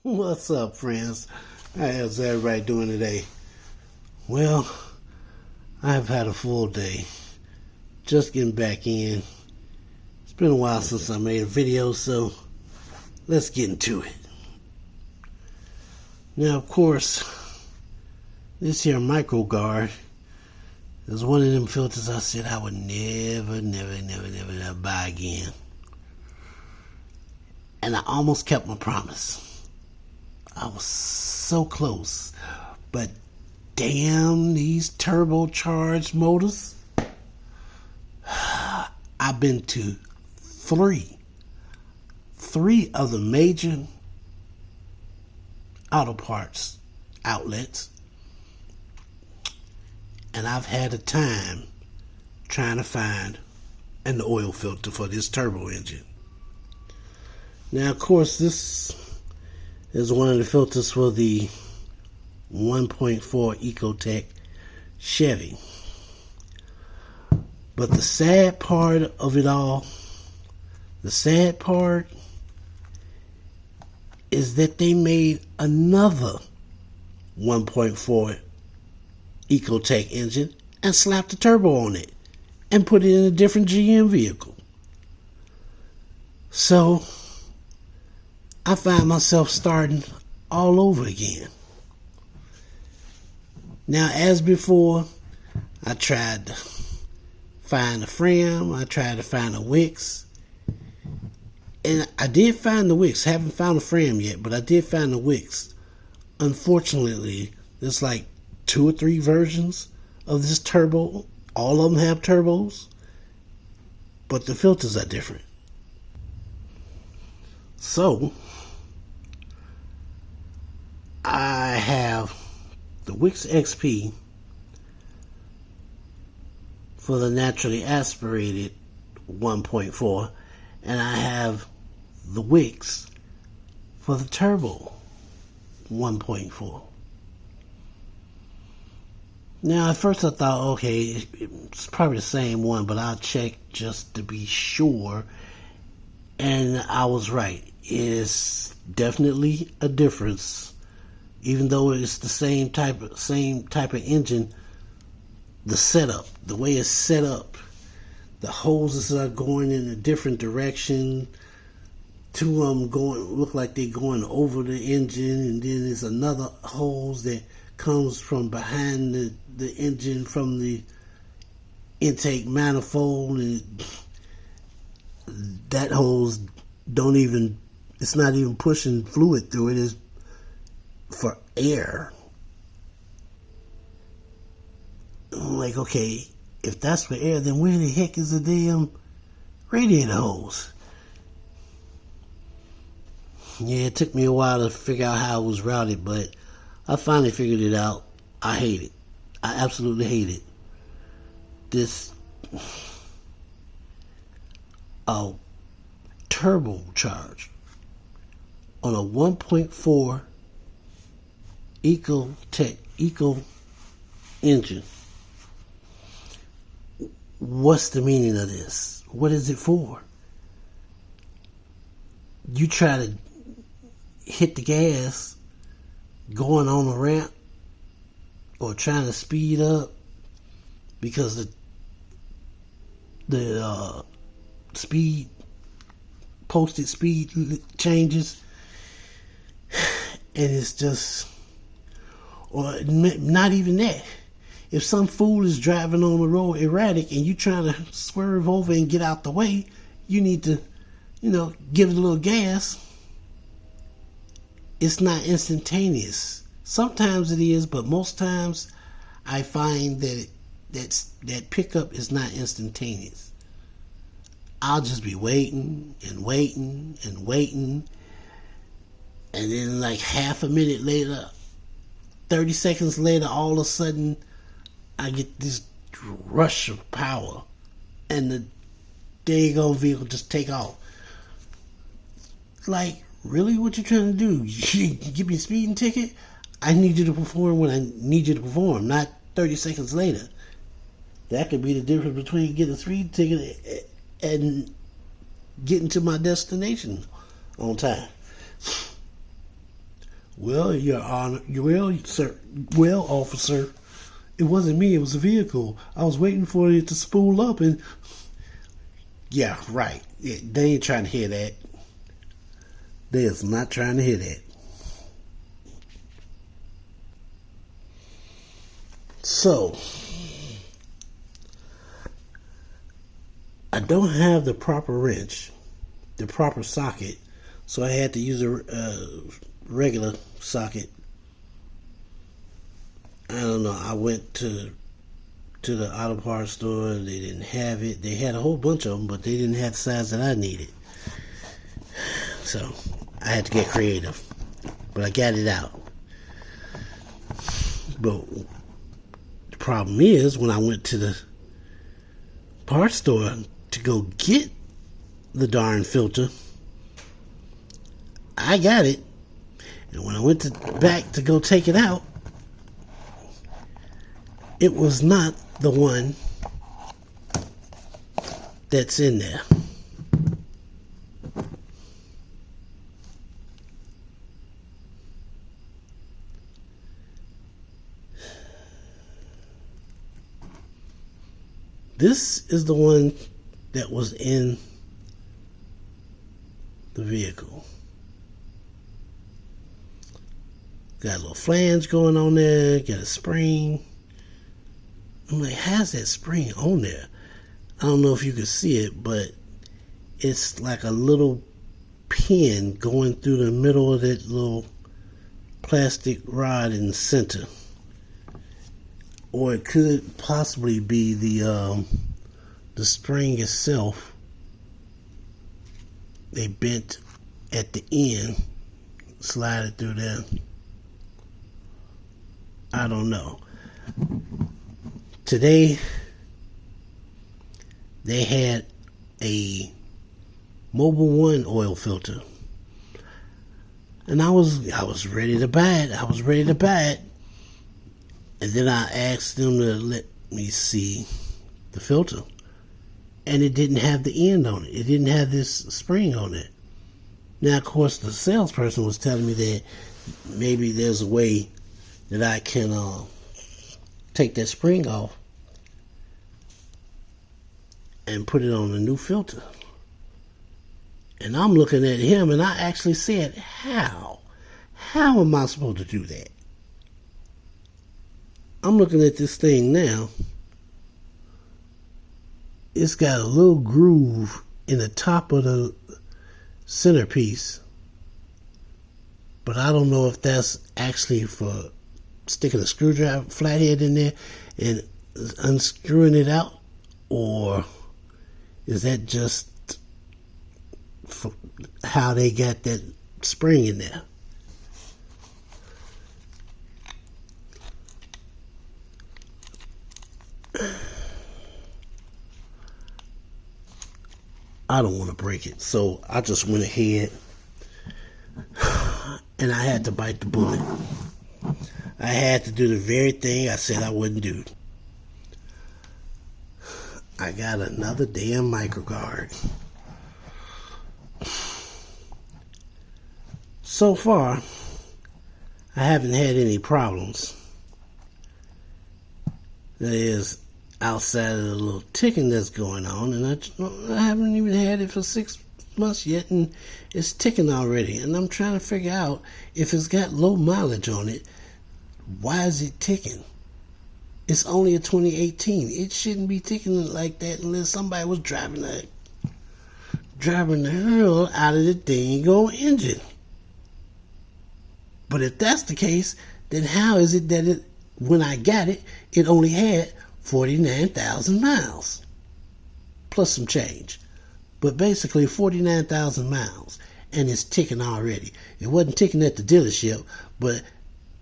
What's up, friends? How's everybody doing today? Well, I've had a full day. Just getting back in. It's been a while since I made a video, so let's get into it. Now, of course, this here micro guard is one of them filters I said I would never buy again. And I almost kept my promise. I was so close. But damn these turbocharged motors. I've been to three of the major auto parts outlets, and I've had a time trying to find an oil filter for this turbo engine. Now, of course, this is one of the filters for the 1.4 ECOTEC Chevy. But the sad part of it all, is that they made another 1.4 ECOTEC engine and slapped a turbo on it and put it in a different GM vehicle. So I find myself starting all over again. Now, as before, I tried to find a frame, I tried to find a wicks, and I did find the wicks. Haven't found a frame yet, but I did find the wicks. Unfortunately, there's like 2 or 3 versions of this turbo. All of them have turbos, but the filters are different. So I have the Wix XP for the naturally aspirated 1.4, and I have the Wix for the turbo 1.4. Now, at first I thought, okay, it's probably the same one, but I'll check just to be sure, and I was right. It is definitely a difference. Even though it's the same type of engine, the setup, the way it's set up, the hoses are going in a different direction. 2 of them look like they're going over the engine, and then there's another hose that comes from behind the engine from the intake manifold, and that hose it's not even pushing fluid through it. It's for air. I'm like, okay, if that's for air, then where the heck is the damn radiator hose? Yeah, it took me a while to figure out how it was routed, but I finally figured it out. I hate it. I absolutely hate it. This turbocharge on a 1.4 Eco engine. What's the meaning of this? What is it for? You try to hit the gas going on a ramp or trying to speed up because the posted speed changes, and it's just, or not even that. If some fool is driving on the road erratic and you trying to swerve over and get out the way, you need to, give it a little gas. It's not instantaneous. Sometimes it is, but most times I find that that pickup is not instantaneous. I'll just be waiting, and then like half a minute later, 30 seconds later, all of a sudden I get this rush of power and the daggone vehicle just take off. Like, really, what you trying to do? You give me a speeding ticket? I need you to perform when I need you to perform, not 30 seconds later. That could be the difference between getting a speeding ticket and getting to my destination on time. Well, Your Honor, well, sir, well, officer, it wasn't me. It was the vehicle. I was waiting for it to spool up, and yeah, right. They ain't trying to hear that. They is not trying to hear that. So, I don't have the proper wrench, the proper socket, so I had to use a regular socket. I don't know. I went to the auto parts store. They didn't have it. They had a whole bunch of them, but they didn't have the size that I needed. So I had to get creative, but I got it out. But the problem is, when I went to the parts store to go get the darn filter, I got it, and when I went back to go take it out, it was not the one that's in there. This is the one that was in the vehicle. Got a little flange going on there, got a spring. I'm like, how's that spring on there? I don't know if you can see it, but it's like a little pin going through the middle of that little plastic rod in the center. Or it could possibly be the spring itself. They bent at the end, slide it through there. I don't know. Today they had a Mobil 1 oil filter, and I was ready to buy it. I was ready to buy it. And then I asked them to let me see the filter. And it didn't have the end on it. It didn't have this spring on it. Now, of course, the salesperson was telling me that maybe there's a way that I can take that spring off and put it on a new filter. And I'm looking at him, and I actually said, how? How am I supposed to do that? I'm looking at this thing now. It's got a little groove in the top of the centerpiece, but I don't know if that's actually for sticking a screwdriver flathead in there and unscrewing it out, or is that just for how they got that spring in there? I don't want to break it, so I just went ahead and I had to bite the bullet. I had to do the very thing I said I wouldn't do. I got another damn microguard. So far, I haven't had any problems. That is, outside of the little ticking that's going on, and I haven't even had it for 6 months yet, and it's ticking already. And I'm trying to figure out, if it's got low mileage on it, why is it ticking? It's only a 2018. It shouldn't be ticking like that unless somebody was driving the hell out of the dang old engine. But if that's the case, then how is it that when I got it, it only had 49,000 miles plus some change, but basically 49,000 miles, and it's ticking already. It wasn't ticking at the dealership, but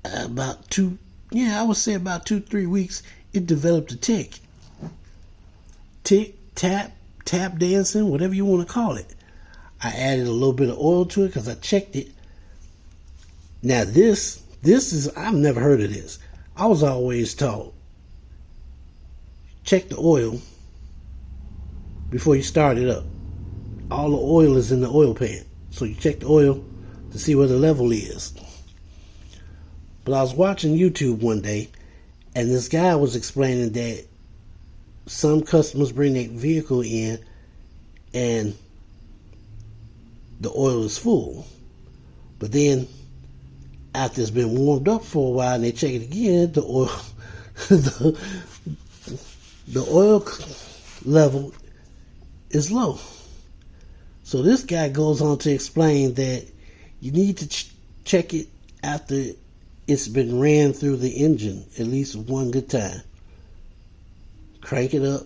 about 2-3 weeks, it developed a tick, tap dancing, whatever you want to call it. I added a little bit of oil to it because I checked it. Now this is, I've never heard of this. I was always taught, check the oil before you start it up. All the oil is in the oil pan. So you check the oil to see where the level is. But I was watching YouTube one day, and this guy was explaining that some customers bring their vehicle in and the oil is full. But then after it's been warmed up for a while and they check it again, the oil the oil level is low. So this guy goes on to explain that you need to check it after it's been ran through the engine at least one good time. Crank it up,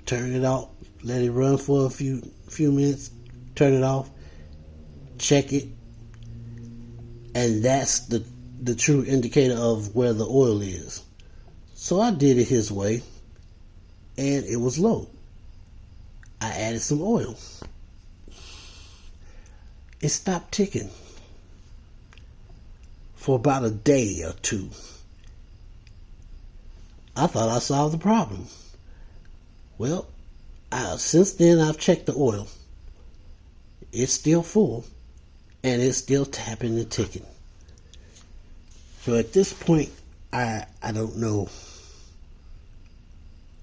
turn it off, let it run for a few minutes, turn it off, check it, and that's the true indicator of where the oil is. So I did it his way, and it was low. I added some oil. It stopped ticking for about a day or two. I thought I solved the problem. Well, since then I've checked the oil. It's still full, and it's still tapping and ticking. So at this point, I don't know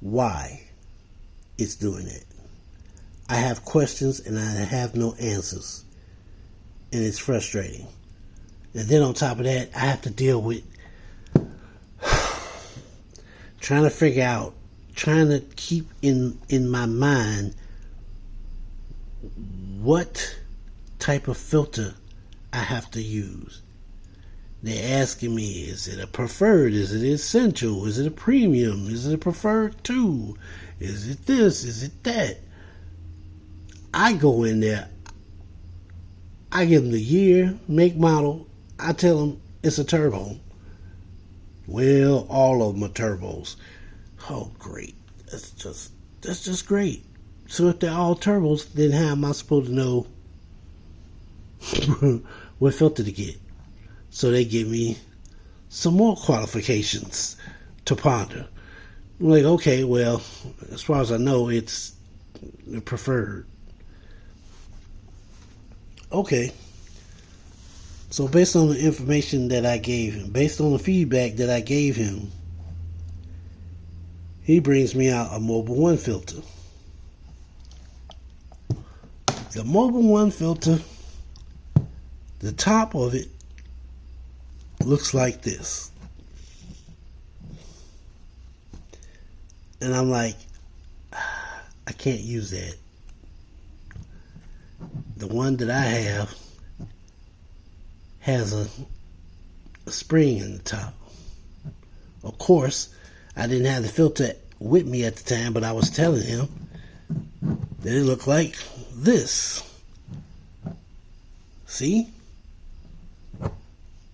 why it's doing it. I have questions and I have no answers, and it's frustrating. And then on top of that, I have to deal with trying to keep in my mind what type of filter I have to use. They're asking me, is it a preferred? Is it essential? Is it a premium? Is it a preferred 2? Is it this? Is it that? I go in there, I give them the year, make, model. I tell them it's a turbo. Well, all of them are turbos. Oh, great. That's just great. So if they're all turbos, then how am I supposed to know what filter to get? So they give me some more qualifications to ponder. I'm like, okay, well, as far as I know, it's the preferred. Okay. So based on the information that I gave him, based on the feedback that I gave him, he brings me out a Mobile One filter. The Mobile One filter, the top of it looks like this. And I'm like, I can't use that. The one that I have has a spring in the top. Of course, I didn't have the filter with me at the time, but I was telling him that it looked like this. See?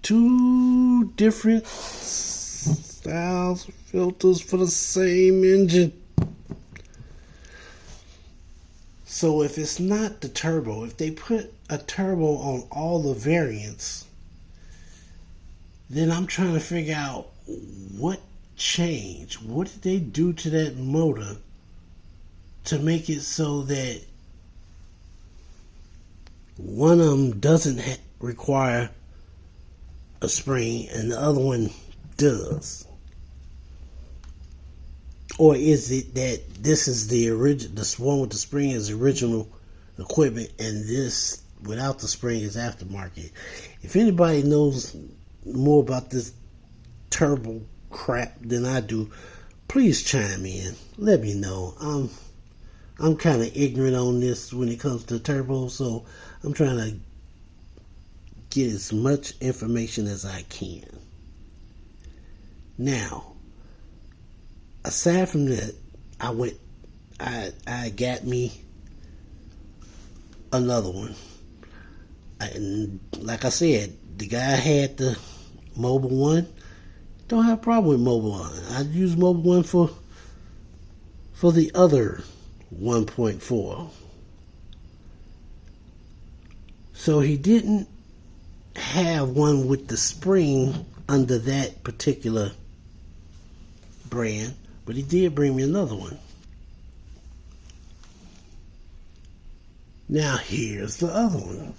2 different styles of filters for the same engine. So if it's not the turbo, if they put a turbo on all the variants, then I'm trying to figure out what changed. What did they do to that motor to make it so that one of them doesn't require a spring and the other one does? Or is it that this is the original, this one with the spring is original equipment, and this without the spring is aftermarket? If anybody knows more about this turbo crap than I do, please chime in. Let me know. I'm kind of ignorant on this when it comes to turbo, so I'm trying to get as much information as I can. Now, aside from that, I got me another one. And like I said, the guy had the Mobile One. Don't have a problem with Mobile One. I use Mobile One for the other 1.4. So he didn't have one with the spring under that particular brand, but he did bring me another one. Now here's the other one.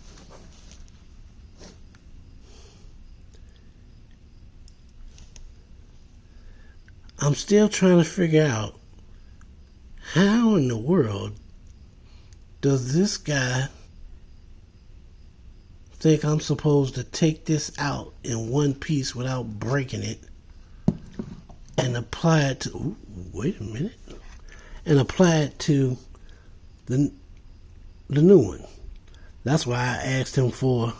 I'm still trying to figure out how in the world does this guy think I'm supposed to take this out in one piece without breaking it and apply it to, ooh, wait a minute, and apply it to the new one. That's why I asked him for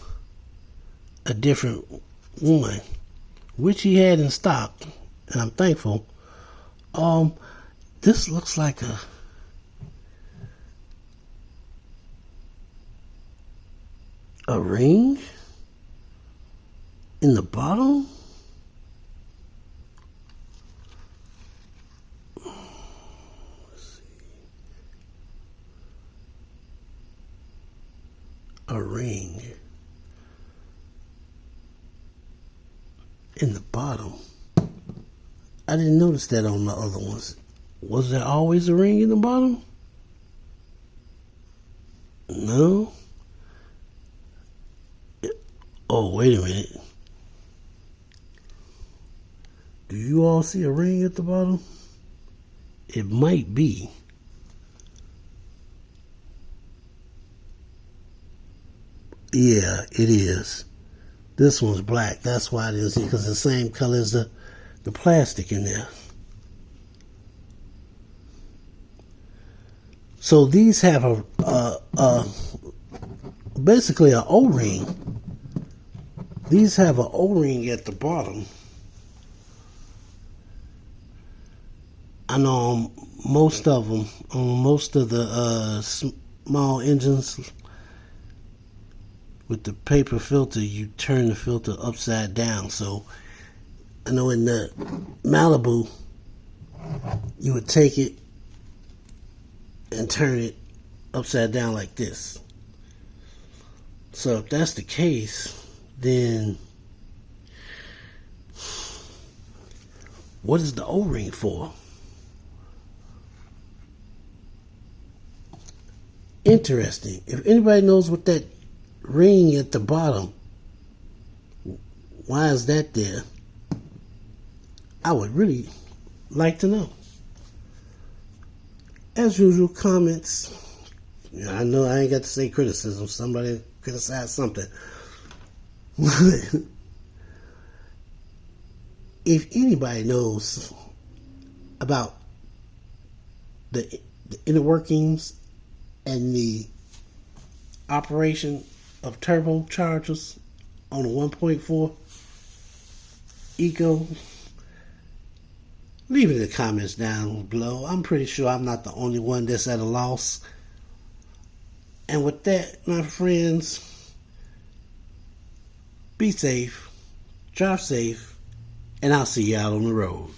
a different one, which he had in stock, and I'm thankful. This looks like a ring in the bottom. A ring in the bottom. I didn't notice that on the other ones. Was there always a ring in the bottom? No. Oh, wait a minute. Do you all see a ring at the bottom? It might be. Yeah, it is. This one's black. That's why I didn't see it, because the same color as the plastic in there. So these have basically an O-ring. These have an O-ring at the bottom. I know on most of them, on most of the small engines with the paper filter, you turn the filter upside down. So I know in the Malibu, you would take it and turn it upside down like this. So if that's the case, then what is the O-ring for? Interesting. If anybody knows what that ring at the bottom, why is that there? I would really like to know. As usual, comments. I know I ain't got to say criticism. Somebody criticized something. If anybody knows about the inner workings and the operation of turbochargers on a 1.4 Eco, leave it in the comments down below. I'm pretty sure I'm not the only one that's at a loss. And with that, my friends, be safe, drive safe, and I'll see you out on the road.